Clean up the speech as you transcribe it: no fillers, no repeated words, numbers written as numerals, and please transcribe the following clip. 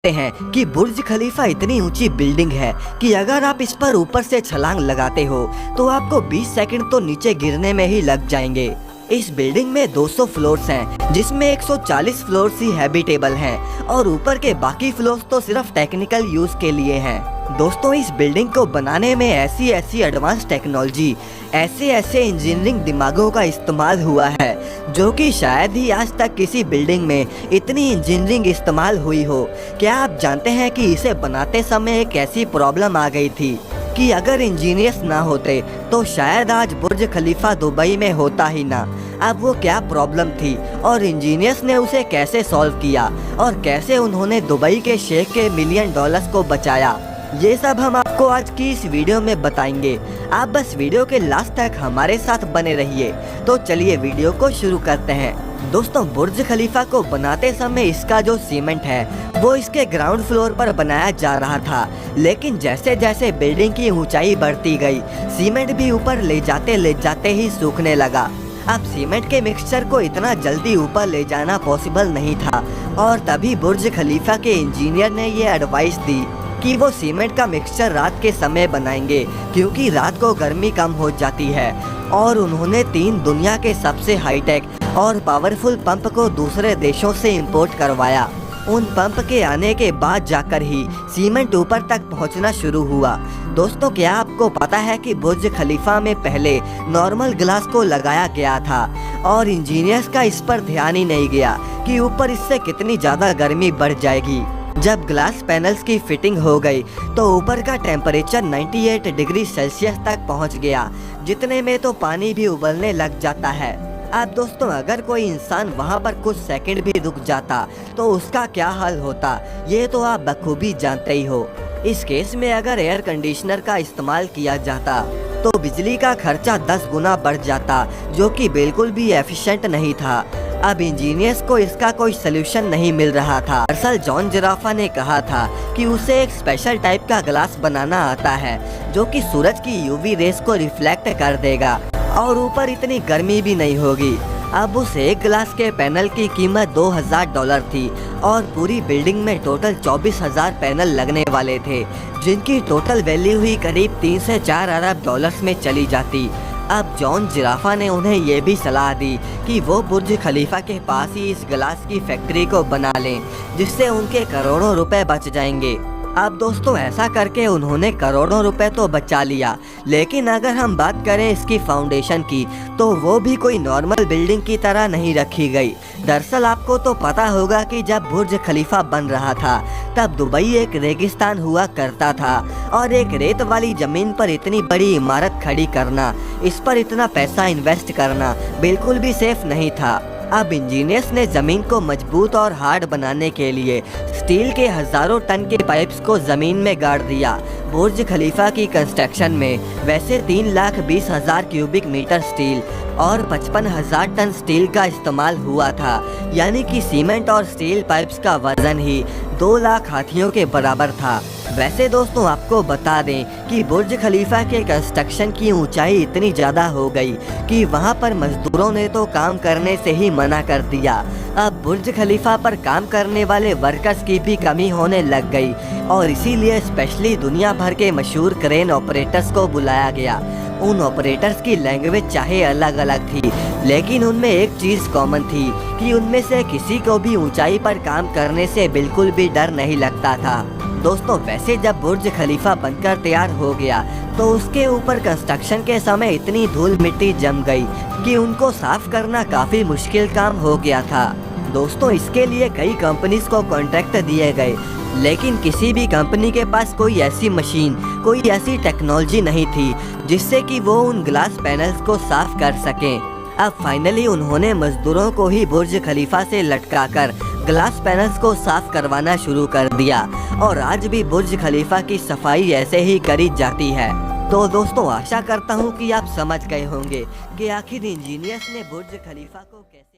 हैं कि बुर्ज खलीफा इतनी ऊंची बिल्डिंग है कि अगर आप इस पर ऊपर से छलांग लगाते हो तो आपको 20 सेकंड तो नीचे गिरने में ही लग जाएंगे। इस बिल्डिंग में 200 फ्लोर्स हैं, जिसमें 140 फ्लोर्स ही हैबिटेबल हैं और ऊपर के बाकी फ्लोर्स तो सिर्फ टेक्निकल यूज के लिए हैं। दोस्तों, इस बिल्डिंग को बनाने में ऐसी एडवांस टेक्नोलॉजी, ऐसे इंजीनियरिंग दिमागों का इस्तेमाल हुआ है जो कि शायद ही आज तक किसी बिल्डिंग में इतनी इंजीनियरिंग इस्तेमाल हुई हो। क्या आप जानते हैं कि इसे बनाते समय एक ऐसी प्रॉब्लम आ गई थी कि अगर इंजीनियर्स ना होते तो शायद आज बुर्ज खलीफा दुबई में होता ही ना। अब वो क्या प्रॉब्लम थी और इंजीनियर्स ने उसे कैसे सॉल्व किया और कैसे उन्होंने दुबई के शेख के $1 मिलियन को बचाया, ये सब हम आपको आज की इस वीडियो में बताएंगे। आप बस वीडियो के लास्ट तक हमारे साथ बने रहिए। तो चलिए वीडियो को शुरू करते हैं। दोस्तों, बुर्ज खलीफा को बनाते समय इसका जो सीमेंट है वो इसके ग्राउंड फ्लोर पर बनाया जा रहा था, लेकिन जैसे जैसे बिल्डिंग की ऊंचाई बढ़ती गई सीमेंट भी ऊपर ले जाते ही सूखने लगा। अब सीमेंट के मिक्सचर को इतना जल्दी ऊपर ले जाना पॉसिबल नहीं था और तभी बुर्ज खलीफा के इंजीनियर ने ये एडवाइस दी कि वो सीमेंट का मिक्सचर रात के समय बनाएंगे क्योंकि रात को गर्मी कम हो जाती है। और उन्होंने 3 दुनिया के सबसे हाईटेक और पावरफुल पंप को दूसरे देशों से इंपोर्ट करवाया। उन पंप के आने के बाद जाकर ही सीमेंट ऊपर तक पहुंचना शुरू हुआ। दोस्तों, क्या आपको पता है कि बुर्ज खलीफा में पहले नॉर्मल ग्लास को लगाया गया था और इंजीनियर्स का इस पर ध्यान ही नहीं गया कि ऊपर इससे कितनी ज़्यादा गर्मी बढ़ जाएगी। जब ग्लास पैनल्स की फिटिंग हो गई तो ऊपर का टेम्परेचर 98 डिग्री सेल्सियस तक पहुंच गया, जितने में तो पानी भी उबलने लग जाता है। अब दोस्तों, अगर कोई इंसान वहां पर कुछ सेकंड भी रुक जाता तो उसका क्या हाल होता, ये तो आप बखूबी जानते ही हो। इस केस में अगर एयर कंडीशनर का इस्तेमाल किया जाता तो बिजली का खर्चा 10 गुना बढ़ जाता, जो कि बिल्कुल भी एफिशिएंट नहीं था। अब इंजीनियर्स को इसका कोई सलूशन नहीं मिल रहा था। दरअसल जॉन जिराफा ने कहा था कि उसे एक स्पेशल टाइप का ग्लास बनाना आता है जो कि सूरज की यूवी रेस को रिफ्लेक्ट कर देगा और ऊपर इतनी गर्मी भी नहीं होगी। अब उस एक ग्लास के पैनल की कीमत $2000 थी और पूरी बिल्डिंग में टोटल 24,000 पैनल लगने वाले थे, जिनकी टोटल वैल्यू हुई करीब 3 से 4 अरब डॉलर्स में चली जाती। अब जॉन जिराफा ने उन्हें ये भी सलाह दी कि वो बुर्ज खलीफा के पास ही इस ग्लास की फैक्ट्री को बना लें, जिससे उनके करोड़ों रुपए बच जाएंगे। अब दोस्तों, ऐसा करके उन्होंने करोड़ों रुपए तो बचा लिया, लेकिन अगर हम बात करें इसकी फाउंडेशन की तो वो भी कोई नॉर्मल बिल्डिंग की तरह नहीं रखी गई। दरअसल आपको तो पता होगा कि जब बुर्ज खलीफा बन रहा था तब दुबई एक रेगिस्तान हुआ करता था और एक रेत वाली जमीन पर इतनी बड़ी इमारत खड़ी करना, इस पर इतना पैसा इन्वेस्ट करना बिल्कुल भी सेफ नहीं था। अब इंजीनियर्स ने जमीन को मजबूत और हार्ड बनाने के लिए स्टील के हजारों टन के पाइप्स को जमीन में गाड़ दिया। बुर्ज खलीफा की कंस्ट्रक्शन में वैसे 3,20,000 क्यूबिक मीटर स्टील और 55,000 टन स्टील का इस्तेमाल हुआ था, यानी कि सीमेंट और स्टील पाइप्स का वजन ही 2 लाख हाथियों के बराबर था। वैसे दोस्तों, आपको बता दें कि बुर्ज खलीफा के कंस्ट्रक्शन की ऊंचाई इतनी ज़्यादा हो गई कि वहां पर मजदूरों ने तो काम करने से ही मना कर दिया। अब बुर्ज खलीफा पर काम करने वाले वर्कर्स की भी कमी होने लग गई और इसीलिए स्पेशली दुनिया भर के मशहूर क्रेन ऑपरेटर्स को बुलाया गया। उन ऑपरेटर्स की लैंग्वेज चाहे अलग अलग थी, लेकिन उनमें एक चीज़ कॉमन थी कि उनमें से किसी को भी ऊंचाई पर काम करने से बिल्कुल भी डर नहीं लगता था। दोस्तों, वैसे जब बुर्ज खलीफा बनकर तैयार हो गया तो उसके ऊपर कंस्ट्रक्शन के समय इतनी धूल मिट्टी जम गई कि उनको साफ करना काफ़ी मुश्किल काम हो गया था। दोस्तों, इसके लिए कई कंपनीज को कॉन्ट्रैक्ट दिए गए, लेकिन किसी भी कंपनी के पास कोई ऐसी मशीन, कोई ऐसी टेक्नोलॉजी नहीं थी जिससे कि वो उन ग्लास पैनल्स को साफ कर सकें। अब फाइनली उन्होंने मजदूरों को ही बुर्ज खलीफा से लटकाकर ग्लास पैनल्स को साफ करवाना शुरू कर दिया और आज भी बुर्ज खलीफा की सफाई ऐसे ही करी जाती है। तो दोस्तों, आशा करता हूँ कि आप समझ गए होंगे कि आखिर इंजीनियर्स ने बुर्ज खलीफा को कैसे